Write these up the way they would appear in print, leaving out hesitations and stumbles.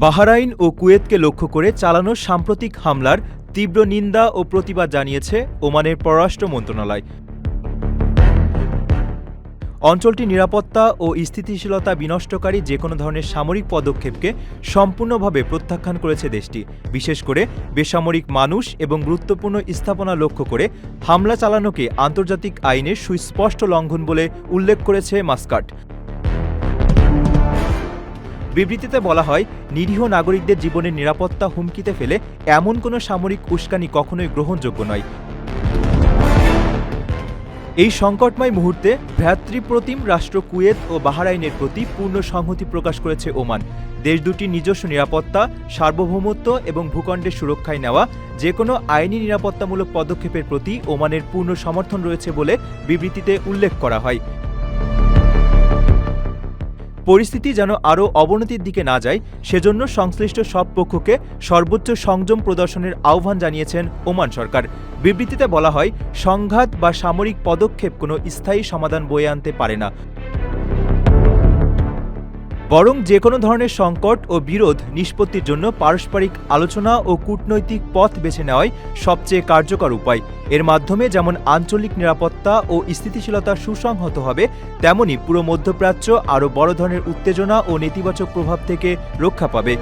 Bahrain ও কুয়েতকে লক্ষ্য করে চালানো সাম্প্রতিক হামলার তীব্র নিন্দা ও প্রতিবাদ জানিয়েছে ওমানের পররাষ্ট্র মন্ত্রণালয়। অঞ্চলটির নিরাপত্তা ও স্থিতিশীলতা বিনষ্টকারী যেকোনো ধরনের সামরিক পদক্ষেপকে সম্পূর্ণভাবে প্রত্যাখ্যান করেছে দেশটি, বিশেষ করে বেসামরিক মানুষ এবং গুরুত্বপূর্ণ স্থাপনা লক্ষ্য করে হামলা চালানোকে আন্তর্জাতিক আইনের সুস্পষ্ট লঙ্ঘন বলে উল্লেখ করেছে মাস্কাট। বিবৃতিতে বলা হয়, নিরীহ নাগরিকদের জীবনের নিরাপত্তা হুমকিতে ফেলে এমন কোনো সামরিক উস্কানি কখনোই গ্রহণযোগ্য নয়। এই সংকটময় মুহূর্তে ভ্রাতৃপ্রতিম রাষ্ট্র কুয়েত ও বাহরাইনের প্রতি পূর্ণ সংহতি প্রকাশ করেছে ওমান। দেশ দুটির নিজস্ব নিরাপত্তা, সার্বভৌমত্ব এবং ভূখণ্ডের সুরক্ষায় নেওয়া যেকোনো আইনি নিরাপত্তামূলক পদক্ষেপের প্রতি ওমানের পূর্ণ সমর্থন রয়েছে বলে বিবৃতিতে উল্লেখ করা হয়। পরিস্থিতি যেন আরও অবনতির দিকে না যায়, সেজন্য সংশ্লিষ্ট সব পক্ষকে সর্বোচ্চ সংযম প্রদর্শনের আহ্বান জানিয়েছেন ওমান সরকার। বিবৃতিতে বলা হয়, সংঘাত বা সামরিক পদক্ষেপ কোনো স্থায়ী সমাধান বয়ে আনতে পারে না, বরং যেকোনো ধরনের সংকট ও বিরোধ নিষ্পত্তির জন্য পারস্পরিক আলোচনা ও কূটনৈতিক পথ বেছে নেওয়াই সবচেয়ে কার্যকর উপায়। এর মাধ্যমে যেমন আঞ্চলিক নিরাপত্তা ও স্থিতিশীলতা সুসংহত হবে, তেমনি পুরো মধ্যপ্রাচ্য আরও বড় ধরনের উত্তেজনা ও নেতিবাচক প্রভাব থেকে রক্ষা পাবে।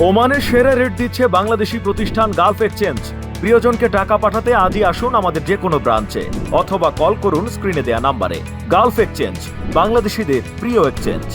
ওমানের সেরা রেট দিচ্ছে বাংলাদেশি প্রতিষ্ঠান গালফ এক্সচেঞ্জ। প্রিয়জনকে টাকা পাঠাতে আজই আসুন আমাদের যে কোনো ব্রাঞ্চে অথবা কল করুন স্ক্রিনে দেয়া নাম্বারে। গালফ এক্সচেঞ্জ, বাংলাদেশিদের প্রিয় এক্সচেঞ্জ।